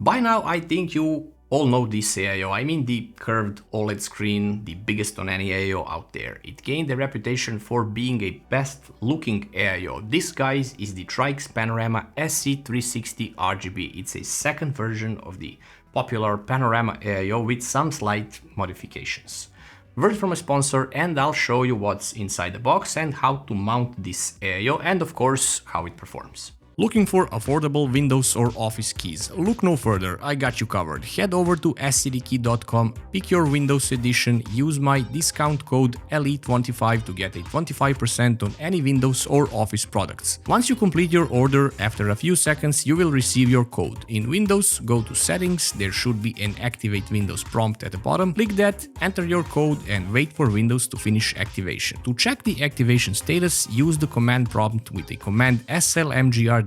By now I think you all know this AIO, I mean the curved OLED screen, the biggest on any AIO out there. It gained a reputation for being a best looking AIO. This, guys, is the TRYX Panorama SE 360 RGB. It's a second version of the popular Panorama AIO with some slight modifications. Word from a sponsor, and I'll show you what's inside the box and how to mount this AIO and of course how it performs. Looking for affordable Windows or Office keys? Look no further, I got you covered. Head over to scdkey.com, pick your Windows edition, use my discount code LE25 to get a 25% on any Windows or Office products. Once you complete your order, after a few seconds you will receive your code. In Windows, go to Settings, there should be an Activate Windows prompt at the bottom. Click that, enter your code and wait for Windows to finish activation. To check the activation status, use the command prompt with the command slmgr.vbs/xpr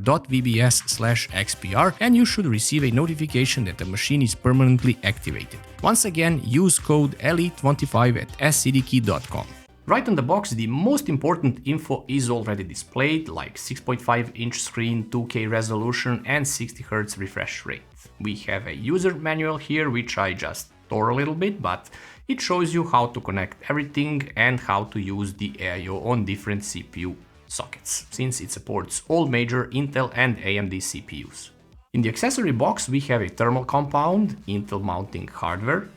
and you should receive a notification that the machine is permanently activated. Once again, use code LE25 at scdkey.com. Right on the box, the most important info is already displayed, like 6.5-inch screen, 2K resolution and 60Hz refresh rate. We have a user manual here, which I just tore a little bit, but it shows you how to connect everything and how to use the AIO on different CPU sockets, since it supports all major Intel and AMD CPUs. In the accessory box we have a thermal compound, Intel mounting hardware,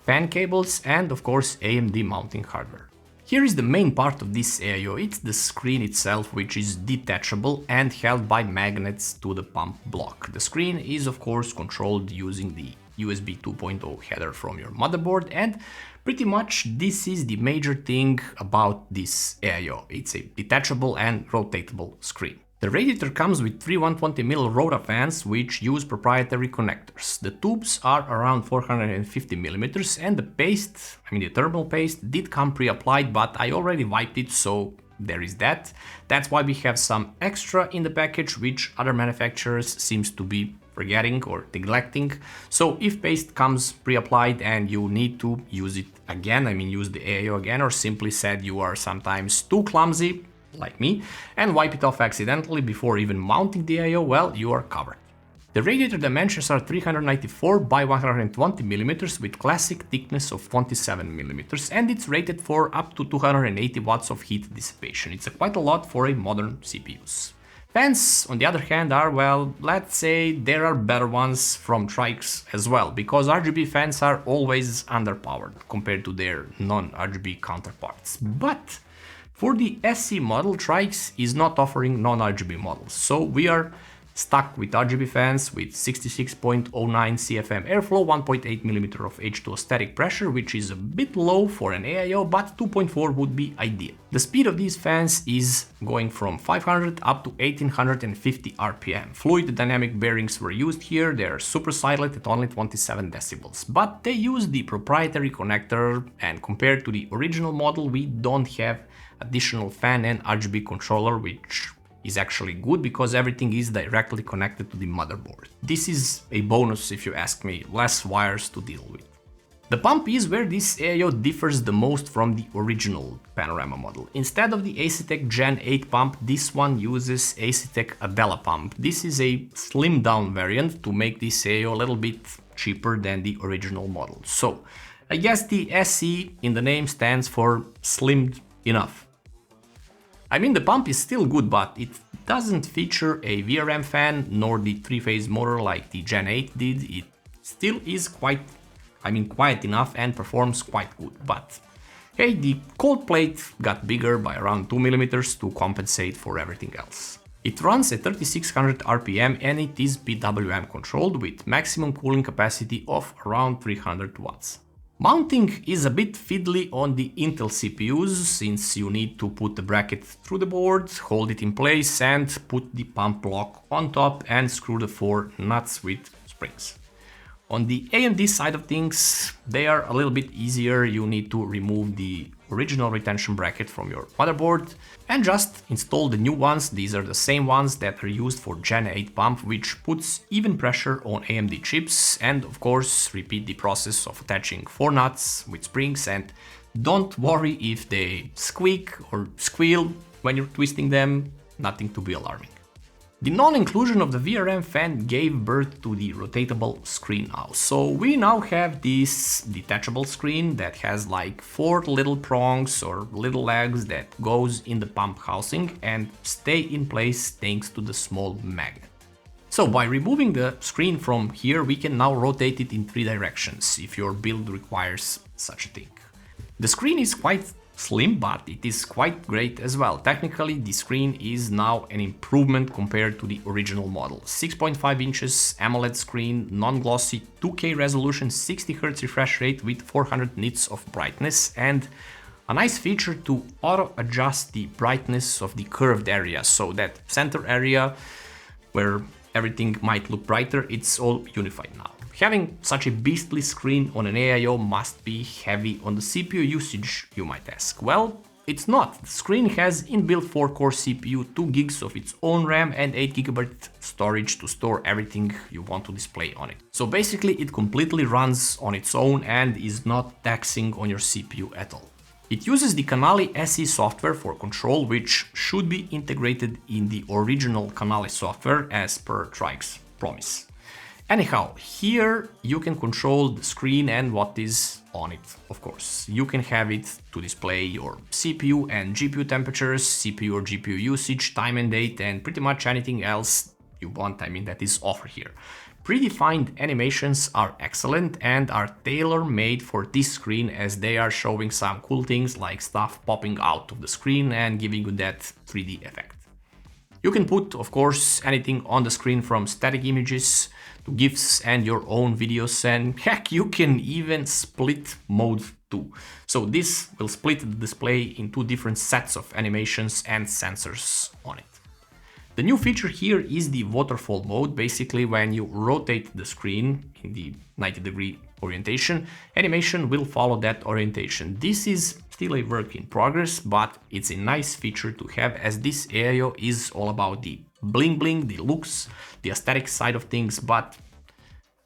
fan cables and of course AMD mounting hardware. Here is the main part of this AIO, it's the screen itself, which is detachable and held by magnets to the pump block. The screen is of course controlled using the USB 2.0 header from your motherboard, and pretty much this is the major thing about this AIO. It's a detachable and rotatable screen. The radiator comes with three 120mm Rota fans which use proprietary connectors. The tubes are around 450mm and the paste, the thermal paste, did come pre-applied, but I already wiped it, so there is that. That's why we have some extra in the package, which other manufacturers seems to be forgetting or neglecting. So if paste comes pre-applied and you need to use it again, use the AIO again, or simply said you are sometimes too clumsy, like me, and wipe it off accidentally before even mounting the AIO, well, you are covered. The radiator dimensions are 394 by 120mm with classic thickness of 27mm, and it's rated for up to 280 watts of heat dissipation. It's quite a lot for a modern CPUs. Fans, on the other hand, are, well, let's say there are better ones from TRYX as well, because RGB fans are always underpowered compared to their non-RGB counterparts. But for the SE model, TRYX is not offering non-RGB models, so we are stuck with RGB fans with 66.09 CFM airflow, 1.8mm of H2O static pressure, which is a bit low for an AIO, but 2.4 would be ideal. The speed of these fans is going from 500 up to 1850 RPM. Fluid dynamic bearings were used here, they are super silent at only 27 decibels, but they use the proprietary connector, and compared to the original model we don't have additional fan and RGB controller, which is actually good because everything is directly connected to the motherboard. This is a bonus if you ask me, less wires to deal with. The pump is where this AIO differs the most from the original Panorama model. Instead of the Acitec Gen 8 pump, this one uses Acitec Adela pump. This is a slimmed down variant to make this AIO a little bit cheaper than the original model. So I guess the SE in the name stands for slimmed enough. The pump is still good, but it doesn't feature a VRM fan nor the 3-phase motor like the Gen 8 did. It still is quiet enough and performs quite good, but hey, the cold plate got bigger by around 2mm to compensate for everything else. It runs at 3600 RPM and it is PWM controlled with maximum cooling capacity of around 300 watts. Mounting is a bit fiddly on the Intel CPUs, since you need to put the bracket through the board, hold it in place and put the pump block on top and screw the 4 nuts with springs. On the AMD side of things, they are a little bit easier. You need to remove the original retention bracket from your motherboard and just install the new ones. These are the same ones that are used for Gen 8 pump, which puts even pressure on AMD chips, and of course repeat the process of attaching 4 nuts with springs, and don't worry if they squeak or squeal when you're twisting them, nothing to be alarming. The non-inclusion of the VRM fan gave birth to the rotatable screen now. So we now have this detachable screen that has like 4 little prongs or little legs that goes in the pump housing and stay in place thanks to the small magnet. So by removing the screen from here, we can now rotate it in 3 directions if your build requires such a thing. The screen is quite slim, but it is quite great as well. Technically, the screen is now an improvement compared to the original model. 6.5 inches AMOLED screen, non-glossy, 2K resolution, 60Hz refresh rate with 400 nits of brightness, and a nice feature to auto-adjust the brightness of the curved area, so that center area where everything might look brighter, it's all unified now. Having such a beastly screen on an AIO must be heavy on the CPU usage, you might ask. Well, it's not. The screen has inbuilt 4-core CPU, 2 gigs of its own RAM and 8GB storage to store everything you want to display on it. So basically it completely runs on its own and is not taxing on your CPU at all. It uses the Canali SE software for control, which should be integrated in the original Canali software as per TRYX promise. Anyhow, here you can control the screen and what is on it, of course. You can have it to display your CPU and GPU temperatures, CPU or GPU usage, time and date, and pretty much anything else you want, that is offered here. Predefined animations are excellent and are tailor-made for this screen, as they are showing some cool things like stuff popping out of the screen and giving you that 3D effect. You can put, of course, anything on the screen from static images to GIFs and your own videos, and heck, you can even split mode too. So this will split the display in 2 different sets of animations and sensors on it. The new feature here is the waterfall mode. Basically, when you rotate the screen in the 90-degree orientation, animation will follow that orientation. This is still a work in progress, but it's a nice feature to have, as this AIO is all about the bling bling, the looks, the aesthetic side of things. But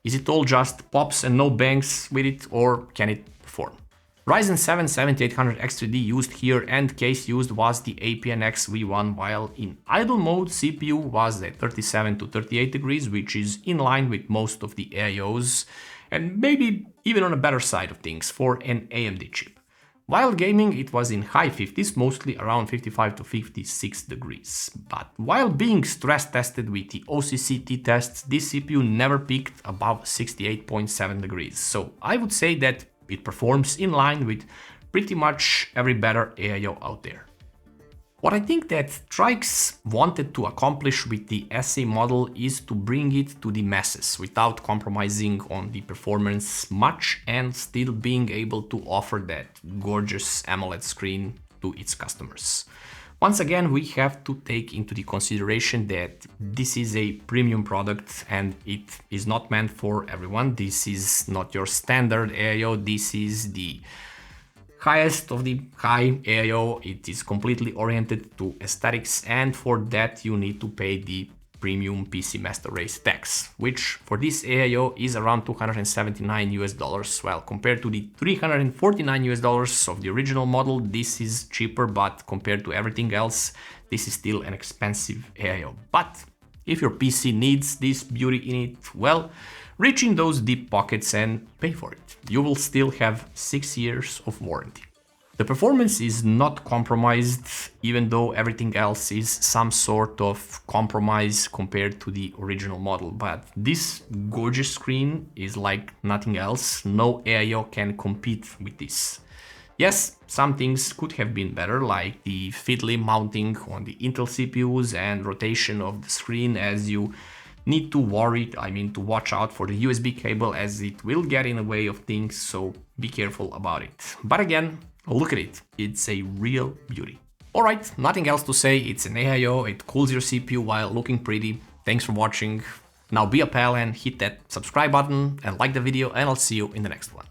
is it all just pops and no bangs with it, or can it perform? Ryzen 7 7800X3D used here, and case used was the APNX V1, while in idle mode CPU was at 37 to 38 degrees, which is in line with most of the AIOs and maybe even on a better side of things for an AMD chip. While gaming, it was in high 50s, mostly around 55 to 56 degrees. But while being stress tested with the OCCT tests, this CPU never peaked above 68.7 degrees. So I would say that it performs in line with pretty much every better AIO out there. What I think that TRYX wanted to accomplish with the SE model is to bring it to the masses without compromising on the performance much and still being able to offer that gorgeous AMOLED screen to its customers. Once again, we have to take into the consideration that this is a premium product and it is not meant for everyone. This is not your standard AIO. This is the highest of the high AIO. It is completely oriented to aesthetics, and for that you need to pay the premium PC Master Race tax, which for this AIO is around $279 well, compared to the $349 of the original model. This is cheaper, but compared to everything else, this is still an expensive AIO. But if your PC needs this beauty in it, well, reach in those deep pockets and pay for it. You will still have 6 years of warranty. The performance is not compromised, even though everything else is some sort of compromise compared to the original model. But this gorgeous screen is like nothing else. No AIO can compete with this. Yes, some things could have been better, like the fiddly mounting on the Intel CPUs and rotation of the screen, as you need to to watch out for the USB cable, as it will get in the way of things, so be careful about it. But again, look at it, it's a real beauty. Alright, nothing else to say, it's an AIO, it cools your CPU while looking pretty. Thanks for watching. Now be a pal and hit that subscribe button and like the video, and I'll see you in the next one.